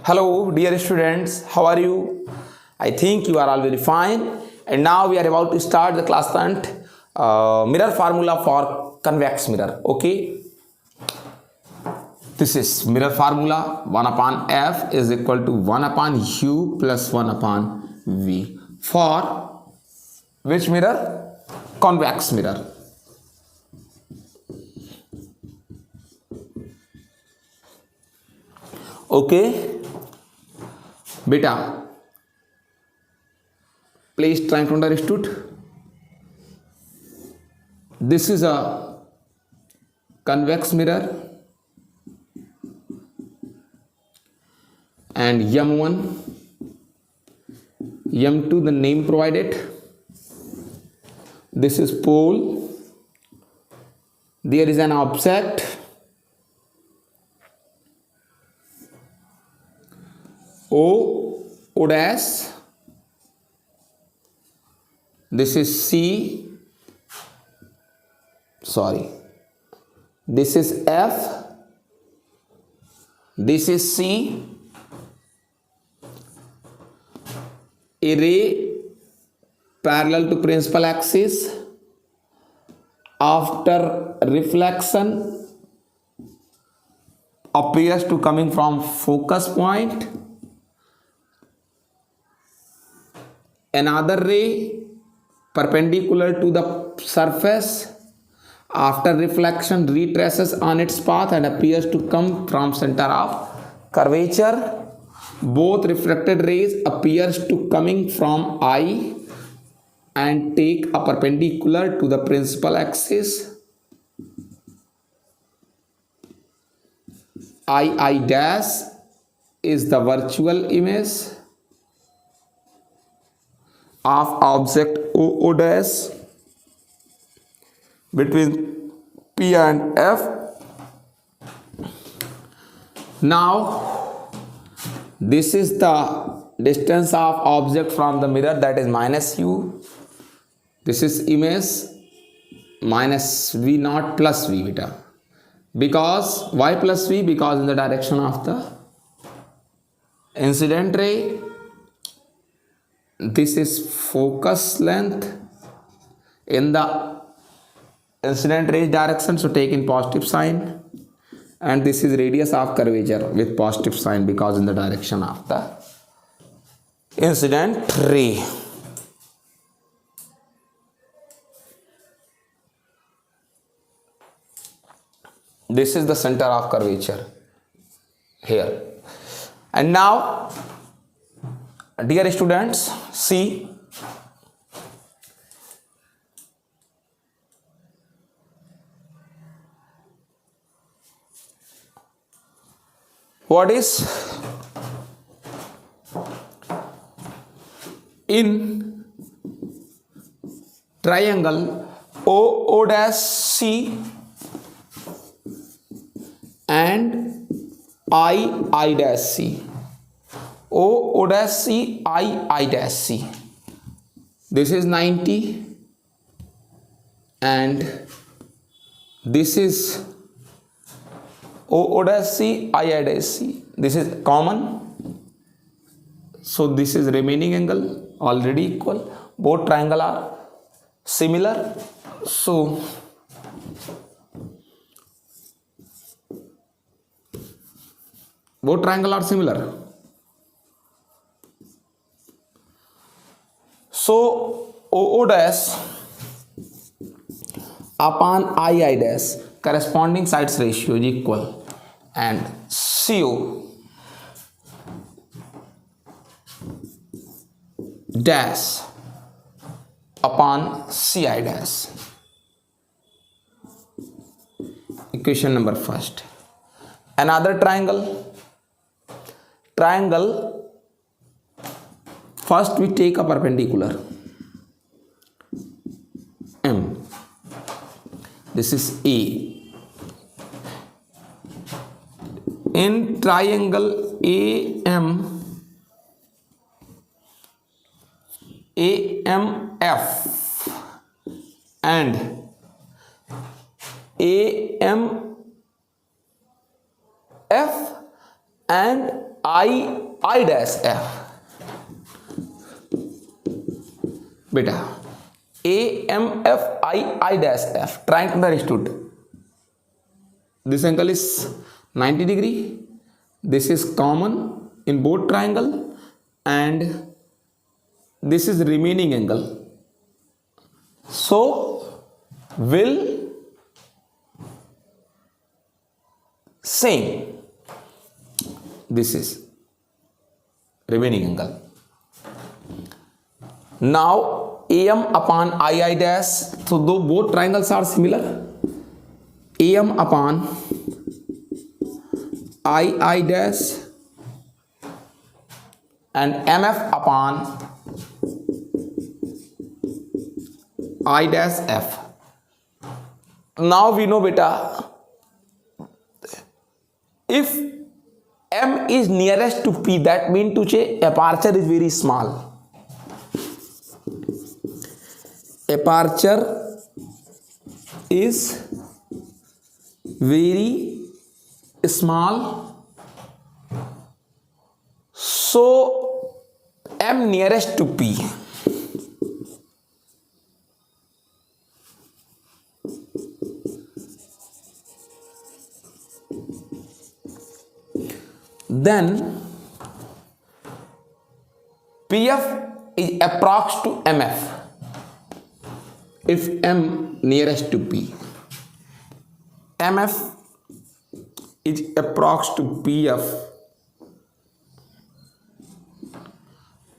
Hello dear students, how are you? I think you are all very fine. And now we are about to start the class 10th mirror formula for convex mirror. Okay, this is mirror formula. 1 upon f is equal to 1 upon u plus 1 upon v for which mirror? Convex mirror. Okay, beta, please try to understood. This is a convex mirror and M1, M2 the name provided. This is pole. There is an object O dash. This is C. Sorry. This is F. This is C. A ray parallel to principal axis. After reflection appears to coming from focus point. Another ray perpendicular to the surface after reflection retraces on its path and appears to come from center of curvature. Both reflected rays appears to coming from I and take a perpendicular to the principal axis. I dash is the virtual image of object O dash between P and F. Now this is the distance of object from the mirror, that is minus u. This is image minus v naught plus v beta. Because why plus v? Because in the direction of the incident ray. This is focus length in the incident ray direction, so take in positive sign, and this is radius of curvature with positive sign because in the direction of the incident ray. This is the center of curvature here. And now dear students, see what is in triangle O dash C and I dash C. O dash C, I dash C. This is 90 and this is O dash C, I dash C. This is common. So this is remaining angle already equal. Both triangle are similar. So both triangle are similar. So O dash upon I dash corresponding sides ratio is equal, and CO dash upon CI dash. Equation number first. Another triangle. First we take a perpendicular M. This is A. In triangle AMF and AMF and I dash f बेटा AMF I dash f, triangle understood. This angle is 90 degree. This is common in both triangle and this is remaining angle. So will same. This is remaining angle. Now AM upon I dash. So though both triangles are similar, AM upon I dash and MF upon I dash F. Now we know beta, if M is nearest to P, that means to say aperture is very small. Aperture is very small, so M nearest to P. Then PF is approx to MF. If M nearest to P, MF is approx to PF.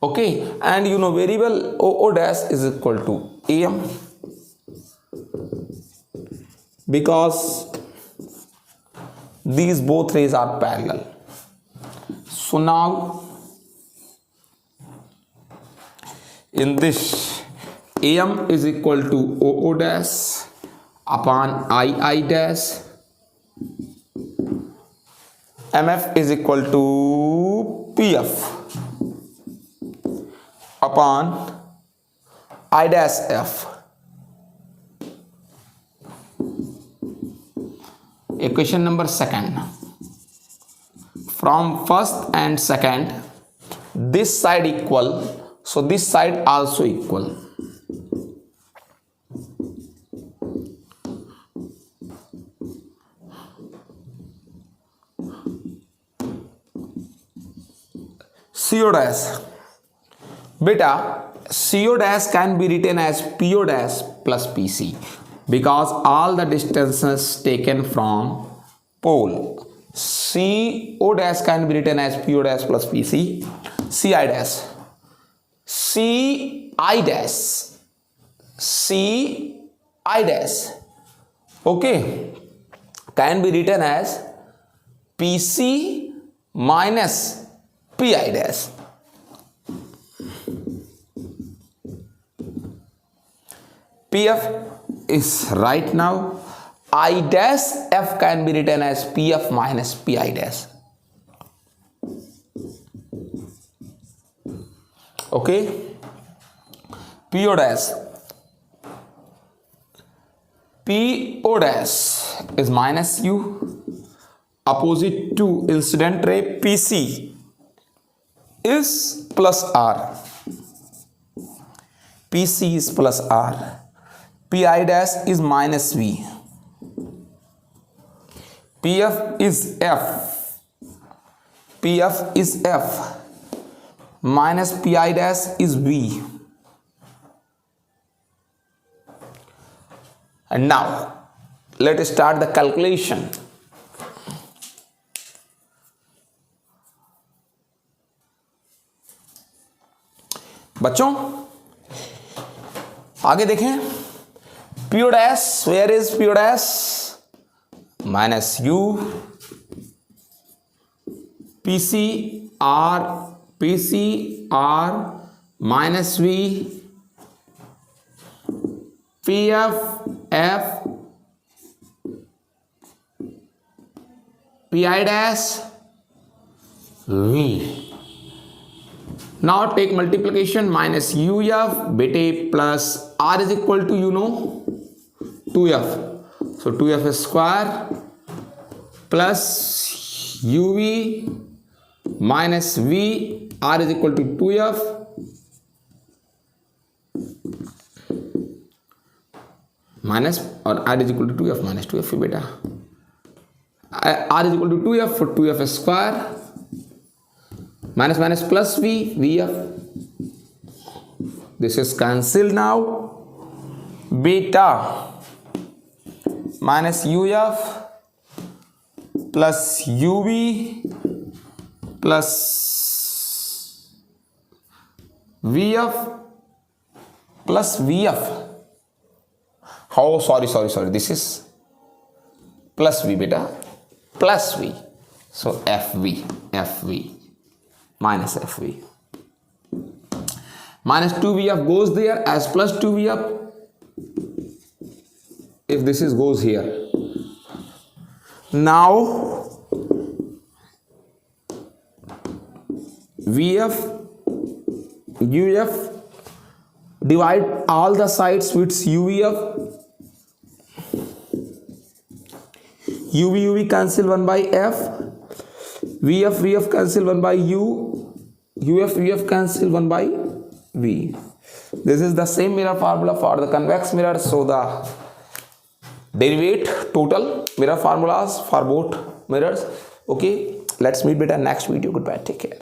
Okay, and you know very well OO dash is equal to AM, because these both rays are parallel. So now in this, AM is equal to OO dash upon I dash, MF is equal to PF upon I dash F. Equation number second. From first and second, this side equal, so this side also equal. CO dash, beta CO dash can be written as PO dash plus PC, because all the distances taken from pole. CO dash can be written as PO dash plus PC. CI dash, CI dash, CI dash, okay, can be written as PC minus PI dash. PF is right now. I dash F can be written as PF minus PI dash. Okay, PO dash. PO dash is minus U, opposite to incident ray. PC is plus R. PC is plus R. PI dash is minus V. PF is F. PF is F. Minus PI dash is V. And now let us start the calculation. बच्चों आगे देखें, PO dash, where is PO dash? Minus U, PC R minus V, PF F, PI dash V. Now take multiplication, minus UF beta plus R is equal to, you know, 2F. So 2F square plus UV minus V R is equal to 2F minus, or R is equal to 2F minus 2F beta. R is equal to 2F for 2F square minus minus plus V, VF. This is cancelled now. Beta minus UF plus UV plus VF plus VF. Oh, sorry. This is plus V beta plus V. So FV minus FV. Minus 2VF goes there as plus 2VF. If this is goes here. Now VF, UF, divide all the sides with UVF. UV cancel 1 by F. VF cancel 1 by U. UF cancel 1 by V. This is the same mirror formula for the convex mirror. So the derivate total mirror formulas for both mirrors. Okay, let's meet better next video. Goodbye, take care.